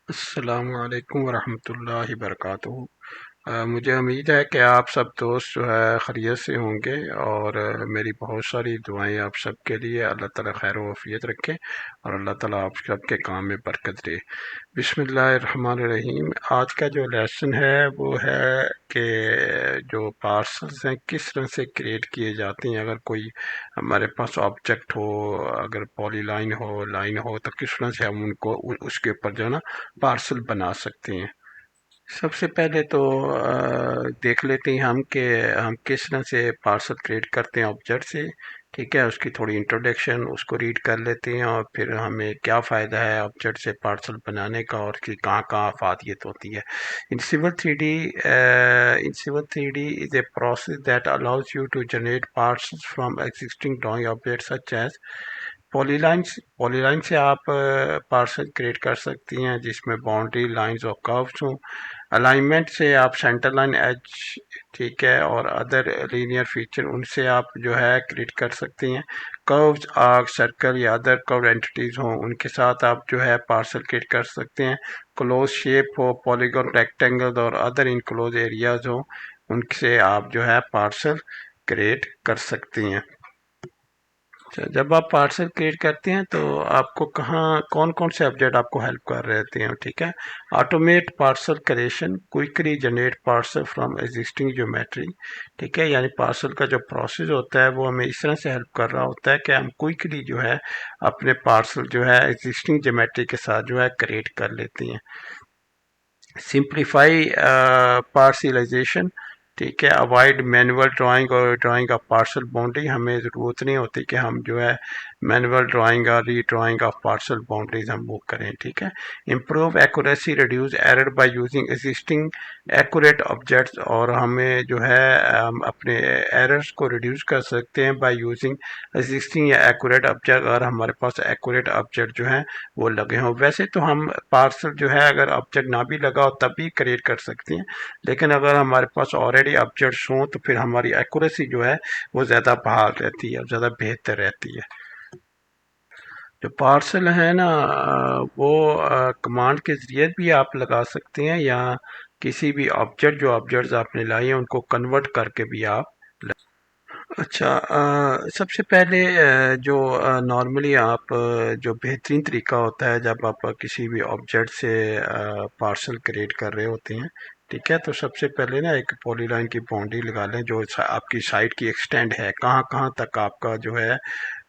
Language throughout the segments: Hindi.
अस्सलामु अलैकुम वरहमतुल्लाहि वबरकातुहू। मुझे उम्मीद है कि आप सब दोस्त जो है खैरियत से होंगे और मेरी बहुत सारी दुआएं आप सबके लिए। अल्लाह ताला खैर वफ़ियत रखे और अल्लाह ताला आप सबके काम में बरकत दे। बिस्मिल्लाहिर्रहमानिर्रहीम। आज का जो लेसन है वो है कि जो पार्सल्स हैं किस तरह से क्रिएट किए जाते हैं। अगर कोई हमारे पास ऑब्जेक्ट हो, अगर पॉलीलाइन हो, लाइन हो, तो किस तरह से हम उनको उसके ऊपर जो है ना पार्सल बना सकते हैं। सबसे पहले तो देख लेते हैं हम कि हम किस तरह से पार्सल क्रिएट करते हैं ऑब्जेक्ट से। ठीक है, उसकी थोड़ी इंट्रोडक्शन उसको रीड कर लेते हैं और फिर हमें क्या फ़ायदा है ऑब्जेक्ट से पार्सल बनाने का और कि कहाँ कहाँ अफादियत होती है। In Civil 3D is a process that allows you to generate parcels from existing drawing object such as polylines. Polyline से आप पार्सल क्रिएट कर सकती हैं जिसमें बाउंड्री लाइंस और कर्व्स हों। अलाइनमेंट से आप सेंटर लाइन एज, ठीक है, और अदर लीनियर फीचर उनसे आप जो है क्रिएट कर सकती हैं। कर्व्स, आर्क, सर्कल या अदर कर्व एंटिटीज हों उनके साथ आप जो है पार्सल क्रिएट कर सकते हैं। क्लोज शेप हो, पॉलीगॉन, रेक्टेंगल और अदर इनक्लोज एरियाज हो, उनसे आप जो है पार्सल क्रिएट कर सकती हैं। अच्छा, जब आप पार्सल क्रिएट करते हैं तो आपको कहाँ कौन कौन से ऑब्जेक्ट आपको हेल्प कर रहे होते हैं। ठीक है, automate parcel creation, quickly generate parcel from existing geometry. ठीक है, यानी पार्सल का जो प्रोसेस होता है वो हमें इस तरह से हेल्प कर रहा होता है कि हम क्विकली जो है अपने पार्सल जो है एग्जिस्टिंग ज्योमेट्री के साथ जो है क्रिएट कर लेते हैं। सिंप्लीफाई पार्सलाइजेशन, ठीक है, अवॉइड मैनुअल ड्राइंग और ड्राइंग ऑफ पार्सल बाउंड्री। हमें ज़रूरत नहीं होती कि हम जो है मैनुअल ड्राइंग और री ड्राइंग ऑफ पार्सल बाउंड्रीज हम वो करें। ठीक है, improve accuracy, reduce error by using existing accurate objects. और हमें जो है हम अपने एरर्स को रिड्यूस कर सकते हैं बाय यूजिंग एग्जिस्टिंग या एक्यूरेट ऑब्जेक्ट, अगर हमारे पास एक्यूरेट ऑब्जेक्ट जो है वो लगे हों। वैसे तो हम पार्सल जो है अगर ऑब्जेक्ट ना भी लगा हो तब भी क्रिएट कर सकते हैं, लेकिन अगर हमारे पास ऑलरेडी ऑब्जेक्ट्स हों तो फिर हमारी एक्यूरेसी जो है वो ज़्यादा बहाल रहती है, ज़्यादा बेहतर रहती है। जो पार्सल है ना वो कमांड के ज़रिए भी आप लगा सकते हैं या किसी भी ऑब्जेक्ट जो ऑब्जेक्ट्स आपने लाए हैं उनको कन्वर्ट करके भी आप। अच्छा, सबसे पहले जो नॉर्मली आप जो बेहतरीन तरीका होता है जब आप किसी भी ऑब्जेक्ट से पार्सल क्रिएट कर रहे होते हैं। ठीक है, तो सबसे पहले ना एक पॉलीलाइन की बाउंड्री लगा लें जो आपकी साइड की एक्सटेंड है, कहाँ कहाँ तक आपका जो है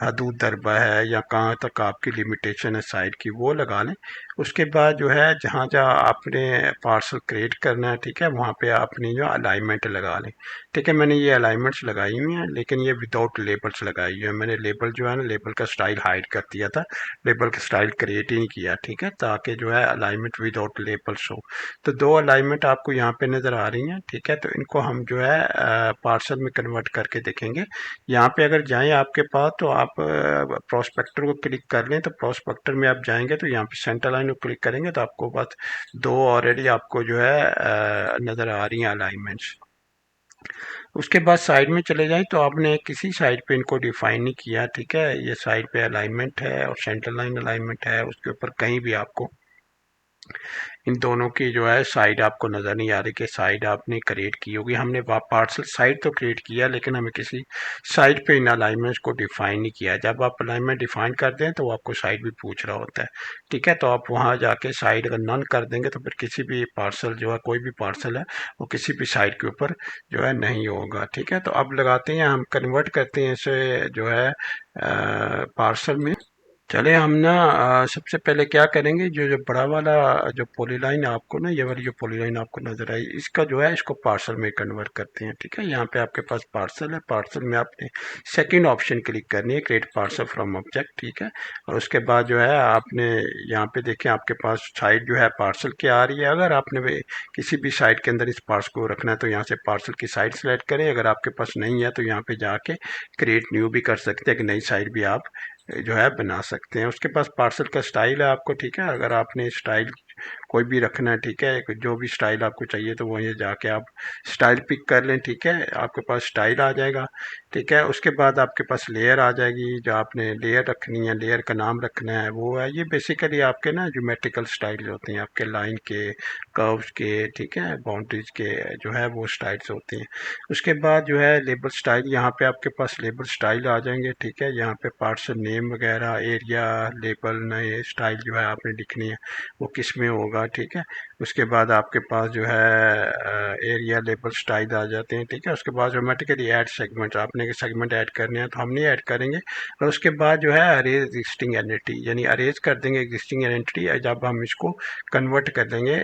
हदूद दरबा है या कहाँ तक आपकी लिमिटेशन है साइड की, वो लगा लें। उसके बाद जो है जहाँ जहाँ आपने पार्सल क्रिएट करना है, ठीक है, वहाँ पे आपने जो अलाइनमेंट लगा लें। ठीक है, मैंने ये अलाइनमेंट्स लगाई हुई हैं लेकिन ये विदाउट लेबल्स लगाई हुई है। मैंने लेबल जो है ना लेबल का स्टाइल हाइड कर दिया था, लेबल का स्टाइल क्रिएट ही नहीं किया। ठीक है, ताकि जो है अलाइनमेंट विदाउट लेबल्स हो। तो दो अलाइनमेंट आपको यहाँ पे नज़र आ रही हैं। ठीक है, तो इनको हम जो है पार्सल में कन्वर्ट करके देखेंगे। यहाँ पे अगर जाएं आपके पास तो आप प्रोस्पेक्टर को क्लिक कर लें, तो प्रोस्पेक्टर में आप जाएंगे तो यहाँ पे सेंटर लाइन को क्लिक करेंगे तो आपको बस दो ऑलरेडी आपको जो है नज़र आ रही हैं अलाइनमेंट्स। उसके बाद साइड में चले जाएं तो आपने किसी साइड पे इनको डिफाइन नहीं किया। ठीक है, ये साइड पे अलाइनमेंट है और सेंटर लाइन अलाइनमेंट है, उसके ऊपर कहीं भी आपको इन दोनों की जो है साइड आपको नज़र नहीं आ रही कि साइड आपने क्रिएट की होगी। हमने पार्सल साइड तो क्रिएट किया लेकिन हमें किसी साइड पे इन अलाइनमेंट्स को डिफाइन नहीं किया। जब आप अलाइनमेंट डिफाइन करते हैं तो वो आपको साइड भी पूछ रहा होता है। ठीक है, तो आप वहाँ जाके साइड अगर नन कर देंगे तो फिर किसी भी पार्सल जो है कोई भी पार्सल है वो किसी भी साइड के ऊपर जो है नहीं होगा। ठीक है, तो अब लगाते हैं हम कन्वर्ट करते हैं इसे जो है पार्सल में। चले हम ना सबसे पहले क्या करेंगे, जो जो बड़ा वाला जो पॉलीलाइन आपको ना ये वाली जो पॉलीलाइन आपको नजर आई इसका जो है इसको पार्सल में कन्वर्ट करते हैं। ठीक है, यहाँ पे आपके पास पार्सल है, पार्सल में आपने सेकंड ऑप्शन क्लिक करनी है, क्रिएट पार्सल फ्रॉम ऑब्जेक्ट। ठीक है, और उसके बाद जो है आपने यहाँ पे देखें आपके पास साइड जो है पार्सल की आ रही है। अगर आपने किसी भी साइड के अंदर इस पार्सल को रखना है तो यहाँ से पार्सल की साइड सेलेक्ट करें। अगर आपके पास नहीं है तो यहाँ पे जाके क्रिएट न्यू भी कर सकते हैं, कि नई साइड भी आप जो है बना सकते हैं। उसके पास पार्सल का स्टाइल है आपको। ठीक है, अगर आपने स्टाइल कोई भी रखना है, ठीक है, जो भी स्टाइल आपको चाहिए तो वहीं जाके आप स्टाइल पिक कर लें, ठीक है, आपके पास स्टाइल आ जाएगा, ठीक है। उसके बाद आपके पास लेयर आ जाएगी, जो आपने लेयर रखनी है, लेयर का नाम रखना है वो है, ये बेसिकली आपके ना ज्योमेट्रिकल स्टाइल होते हैं, आपके लाइन के, कर्व्स के, ठीक है, बाउंड्रीज के जो है वो स्टाइल्स होते हैं। उसके बाद जो है लेबल स्टाइल, यहाँ पे आपके पास लेबल स्टाइल आ जाएंगे, ठीक है, यहाँ पे पार्सल नेम वगैरह, एरिया लेबल, नए स्टाइल जो है आपने लिखनी है वो किस में होगा, ठीक है। उसके बाद आपके पास जो है एरिया लेबल स्टाइल आ जाते हैं, ठीक है। उसके बाद ऑटोमेटिकली ऐड सेगमेंट, आपने सेगमेंट ऐड करने हैं तो हम नहीं ऐड करेंगे। और उसके बाद जो है अरेज एग्जिस्टिंग एंटिटी, यानी अरेज कर देंगे एग्जिस्टिंग एंटिटी जब हम इसको कन्वर्ट कर देंगे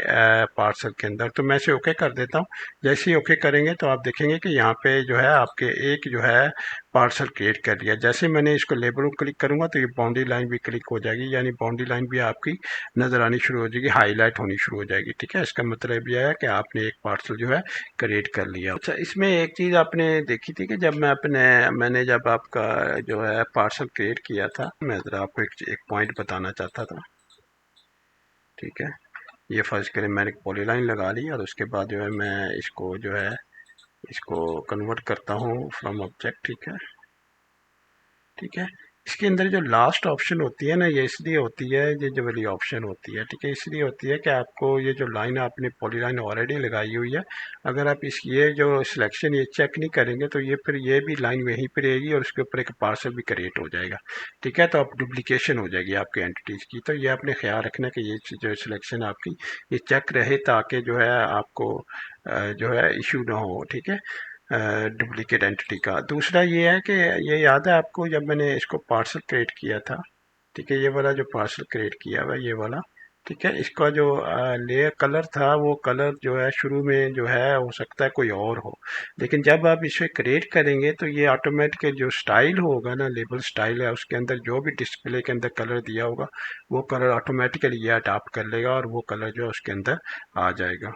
पार्सल के अंदर। तो मैं इसे ओके कर देता हूँ। जैसे ही ओके करेंगे तो आप देखेंगे कि यहाँ पे जो है आपके एक जो है पार्सल क्रिएट कर लिया। जैसे मैंने इसको लेबल को क्लिक करूंगा तो ये बाउंड्री लाइन भी क्लिक हो जाएगी, यानी बाउंड्री लाइन भी आपकी नज़र आनी शुरू हो जाएगी, हाईलाइट होनी शुरू हो जाएगी, ठीक है। इसका मतलब यह है कि आपने एक पार्सल जो है क्रिएट कर लिया। अच्छा, इसमें एक चीज़ आपने देखी थी कि जब मैंने जब आपका जो है पार्सल क्रिएट किया था, मैं ज़रा आपको एक पॉइंट बताना चाहता था, ठीक है। ये फर्ज करें मैंने एक पॉलीलाइन लगा ली और उसके बाद जो है मैं इसको जो है इसको कन्वर्ट करता हूँ फ्रॉम ऑब्जेक्ट, ठीक है, ठीक है। इसके अंदर जो लास्ट ऑप्शन होती है ना, ये इसलिए होती है, ये जो वाली ऑप्शन होती है, ठीक है, इसलिए होती है कि आपको ये जो लाइन आपने पॉलीलाइन ऑलरेडी लगाई हुई है, अगर आप इस ये जो सिलेक्शन ये चेक नहीं करेंगे तो ये फिर ये भी लाइन वहीं पर रहेगी और उसके ऊपर एक पार्सल भी क्रिएट हो जाएगा, ठीक है। तो आप डुप्लीकेशन हो जाएगी आपकी एंटिटीज़ की। तो ये आपने ख्याल रखना कि ये जो सिलेक्शन आपकी ये चेक रहे, ताकि जो है आपको जो है इशू ना हो, ठीक है, डुप्लीकेट एंटिटी का। दूसरा ये है कि ये याद है आपको जब मैंने इसको पार्सल क्रिएट किया था, ठीक है, ये वाला जो पार्सल क्रिएट किया हुआ ये वाला, ठीक है, इसका जो लेयर कलर था वो कलर जो है शुरू में जो है हो सकता है कोई और हो, लेकिन जब आप इसे क्रिएट करेंगे तो ये ऑटोमेटिक जो स्टाइल होगा ना, लेबल स्टाइल है, उसके अंदर जो भी डिस्प्ले के अंदर कलर दिया होगा वो कलर ऑटोमेटिकली ये अडाप्ट कर लेगा और वो कलर जो है उसके अंदर आ जाएगा।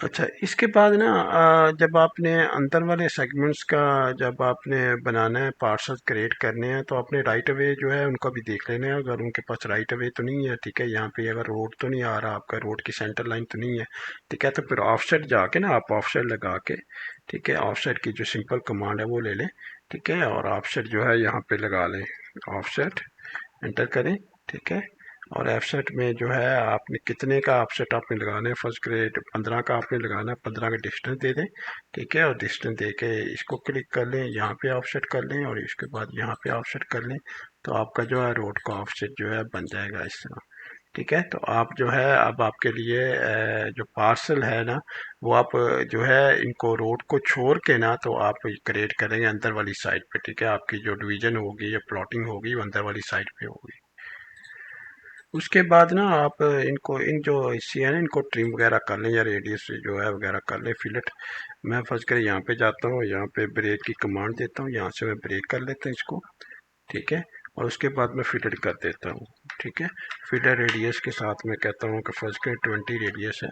अच्छा, इसके बाद ना जब आपने अंदर वाले सेगमेंट्स का जब आपने बनाना है, पार्सल क्रिएट करने हैं, तो आपने राइट अवे जो है उनका भी देख लेना है, अगर उनके पास राइट अवे तो नहीं है, ठीक है, यहाँ पे अगर रोड तो नहीं आ रहा, आपका रोड की सेंटर लाइन तो नहीं है, ठीक है, तो फिर ऑफसेट जाके ना आप ऑफसेट लगा के, ठीक है, ऑफसेट की जो सिंपल कमांड है वो ले लें, ठीक है, और ऑफसेट जो है यहाँ पे लगा लें, ऑफसेट एंटर करें, ठीक है। और एफसेट में जो है आपने कितने का ऑफसेट आपने लगाना है, फर्स्ट ग्रेड 15 का आपने लगाना है, 15 का डिस्टेंस दे दें, ठीक है, और डिस्टेंस दे के इसको क्लिक कर लें, यहाँ पे ऑफसेट कर लें और इसके बाद यहाँ पे ऑफसेट कर लें, तो आपका जो है रोड का ऑफसेट जो है बन जाएगा इस तरह, ठीक है। तो आप जो है अब आपके लिए जो पार्सल है ना वो आप जो है इनको रोड को छोड़ के ना तो आप क्रिएट करेंगे अंदर वाली साइड पे, ठीक है, आपकी जो डिवीजन होगी या प्लॉटिंग होगी वो अंदर वाली साइड पे होगी। उसके बाद ना आप इनको इन जो हिस्से हैं ना इनको ट्रिम वगैरह कर लें या रेडियस जो है वगैरह कर लें, फिलेट। मैं फर्स्ट कर यहाँ पे जाता हूँ, यहाँ पे ब्रेक की कमांड देता हूँ, यहाँ से मैं ब्रेक कर लेता हूँ इसको, ठीक है, और उसके बाद मैं फिलेट कर देता हूँ, ठीक है। फिलर रेडियस के साथ मैं कहता हूँ कि फर्स्ट के 20 रेडियस है,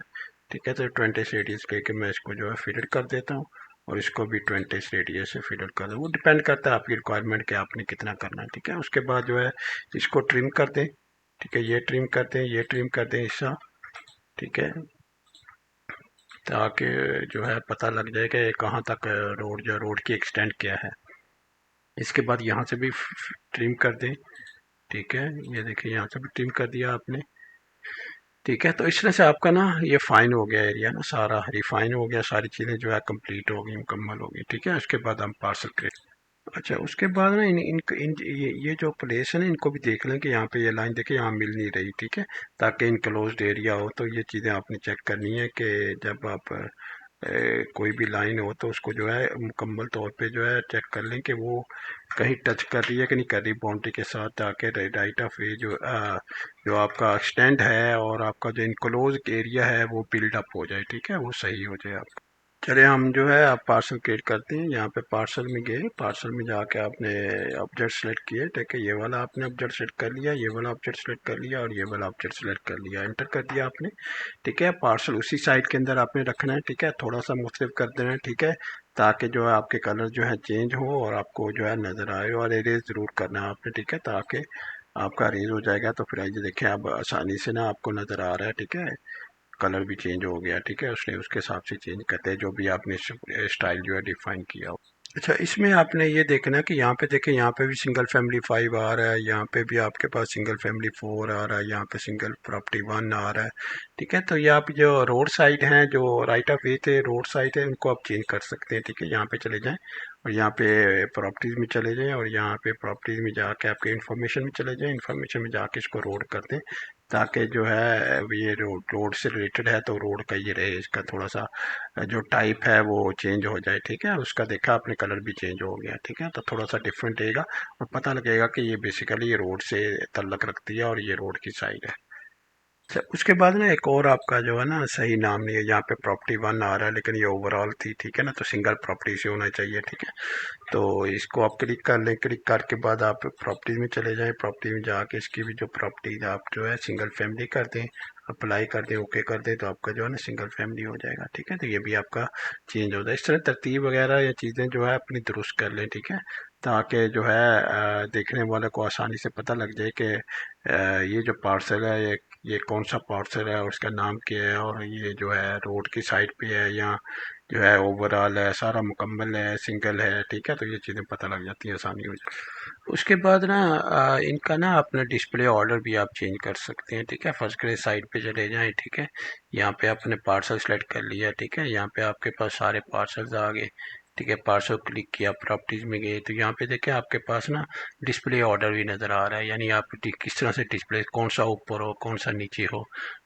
ठीक है, तो 20 रेडियस लेके मैं इसको जो है फिलर कर देता हूँ और इसको भी 20 रेडियस से फिलर कर दूँ, वो डिपेंड करता है आपकी रिक्वायरमेंट के आपने कितना करना है, ठीक है। उसके बाद जो है इसको ट्रिम कर दें, ठीक है, ये ट्रिम करते हैं, ये ट्रिम करते हैं हिस्सा, ठीक है, ताकि जो है पता लग जाए कि कहाँ तक रोड जो रोड की एक्सटेंड क्या है। इसके बाद यहाँ से भी ट्रिम कर दें, ठीक है, ये देखिए यहाँ से भी ट्रिम कर दिया आपने, ठीक है। तो इस तरह से आपका ना ये फाइन हो गया एरिया ना, सारा रिफाइन हो गया, सारी चीज़ें जो है कंप्लीट हो गई, मुकम्मल हो गई, ठीक है। उसके बाद हम पार्सल करें। अच्छा, उसके बाद ना ये जो प्लेस है ना इनको भी देख लें कि यहाँ पे ये लाइन देखिए यहाँ मिल नहीं रही, ठीक है, ताकि इनक्लोज्ड एरिया हो। तो ये चीज़ें आपने चेक करनी है कि जब आप कोई भी लाइन हो तो उसको जो है मुकम्मल तौर पे जो है चेक कर लें कि वो कहीं टच कर रही है कि नहीं कर रही बाउंड्री के साथ, ताकि राइट ऑफ वे जो आपका एक्सटेंड है और आपका जो इनक्लोज एरिया है वो बिल्ड अप हो जाए, ठीक है, वो सही हो जाए आपका। चलिए हम जो है आप पार्सल क्रिएट करते हैं, यहाँ पे पार्सल में गए, पार्सल में जाके आपने ऑब्जेक्ट सेलेक्ट किए, ठीक है, ये वाला आपने ऑब्जेक्ट सेलेक्ट कर लिया, ये वाला ऑब्जेक्ट सेलेक्ट कर लिया और ये वाला ऑब्जेक्ट सेलेक्ट कर लिया, एंटर कर दिया आपने, ठीक है। पार्सल उसी साइड के अंदर आपने रखना है, ठीक है, थोड़ा सा मुख्तलिफ कर देना है, ठीक है, ताकि जो है आपके कलर जो है चेंज हो और आपको जो है नज़र आए, और एरेज ज़रूर करना है आपने, ठीक है, ताकि आपका अरेंज हो जाएगा। तो फिर ये देखें अब आसानी से ना आपको नज़र आ रहा है, ठीक है, कलर भी चेंज हो गया, ठीक है, उसने उसके हिसाब से चेंज करते हैं जो भी आपने स्टाइल जो है डिफाइन किया हो। अच्छा, इसमें आपने ये देखना कि यहाँ पे देखें, यहाँ पे भी सिंगल फैमिली 5 आ रहा है, यहाँ पे भी आपके पास सिंगल फैमिली 4 आ रहा है, यहाँ पे सिंगल प्रॉपर्टी 1 आ रहा है, ठीक है। तो ये आप जो रोड साइड हैं, जो राइट ऑफ वे थे रोड साइड है, उनको आप चेंज कर सकते हैं, ठीक है। यहाँ पे चले जाएं और यहाँ पे प्रॉपर्टीज़ में चले जाएं और यहाँ पे प्रॉपर्टीज़ में जाके आपके इन्फॉर्मेशन में चले जाएं, इन्फॉर्मेशन में जाके इसको रोड कर दें, ताकि जो है ये रोड रोड से रिलेटेड है तो रोड का ये रहे, इसका थोड़ा सा जो टाइप है वो चेंज हो जाए, ठीक है। उसका देखा आपने कलर भी चेंज हो गया, ठीक है, तो थोड़ा सा डिफरेंट रहेगा और पता लगेगा कि ये बेसिकली ये रोड से तल्लक रखती है और ये रोड की साइड है। अच्छा, उसके बाद ना एक और आपका जो है ना सही नाम नहीं है, यहाँ पे प्रॉपर्टी 1 आ रहा है लेकिन ये ओवरऑल थी, ठीक है ना, तो सिंगल प्रॉपर्टी से होना चाहिए, ठीक है। तो इसको आप क्लिक कर लें, क्लिक करके बाद आप प्रॉपर्टीज में चले जाएं, प्रॉपर्टी में जाके इसकी भी जो प्रॉपर्टीज आप जो है सिंगल फैमिली कर दें, अप्लाई कर दें, ओके कर दें, तो आपका जो है ना सिंगल फैमिली हो जाएगा, ठीक है। तो ये भी आपका चेंज हो जाए। इस तरह तरतीब वगैरह या चीज़ें जो है अपनी दुरुस्त कर लें, ठीक है, ताकि जो है देखने वाले को आसानी से पता लग जाए कि ये जो पार्सल है ये कौन सा पार्सल है और उसका नाम क्या है और ये जो है रोड की साइड पे है या जो है ओवरऑल है, सारा मुकम्मल है, सिंगल है, ठीक है। तो ये चीज़ें पता लग जाती हैं, आसानी हो जाती है। उसके बाद ना इनका ना अपना डिस्प्ले ऑर्डर भी आप चेंज कर सकते हैं, ठीक है। फर्स्ट ग्रेड साइड पे चले जाएं, ठीक है, यहाँ पे आपने पार्सल सेलेक्ट कर लिया, ठीक है, यहाँ पे आपके पास सारे पार्सल्स आ गए, ठीक है। पार्सल क्लिक किया, प्रॉपर्टीज में गए, तो यहाँ पे देखें आपके पास ना डिस्प्ले ऑर्डर भी नज़र आ रहा है, यानी आप किस तरह से डिस्प्ले, कौन सा ऊपर हो कौन सा नीचे हो,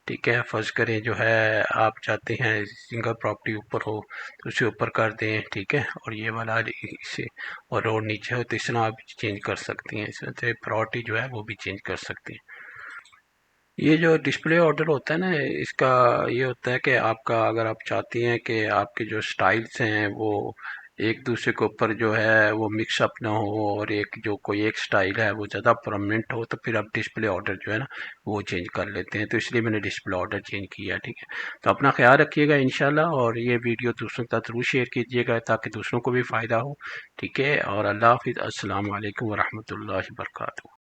ठीक है। फर्ज करें जो है आप चाहते हैं सिंगल प्रॉपर्टी ऊपर हो तो उसे ऊपर कर दें, ठीक है, और ये वाला इसे और रोड नीचे हो तो इस तरह आप चेंज कर सकती हैं, इसमें से प्रायोरिटी जो है वो भी चेंज कर सकते हैं। ये जो डिस्प्ले ऑर्डर होता है ना, इसका ये होता है कि आपका अगर आप चाहती हैं कि आपके जो स्टाइल्स हैं वो एक दूसरे के ऊपर जो है वो मिक्स अप ना हो और एक जो कोई एक स्टाइल है वो ज़्यादा परमानेंट हो, तो फिर आप डिस्प्ले ऑर्डर जो है ना वो चेंज कर लेते हैं, तो इसलिए मैंने डिस्प्ले ऑर्डर चेंज किया, ठीक है। तो अपना ख्याल रखिएगा इंशाल्लाह, और ये वीडियो दूसरों के साथ ज़रूर शेयर कीजिएगा ताकि दूसरों को भी फ़ायदा हो, ठीक है। और अल्लाह हाफिज़, अस्सलाम वालेकुम वरहमतुल्लाहि वबरकातुहू।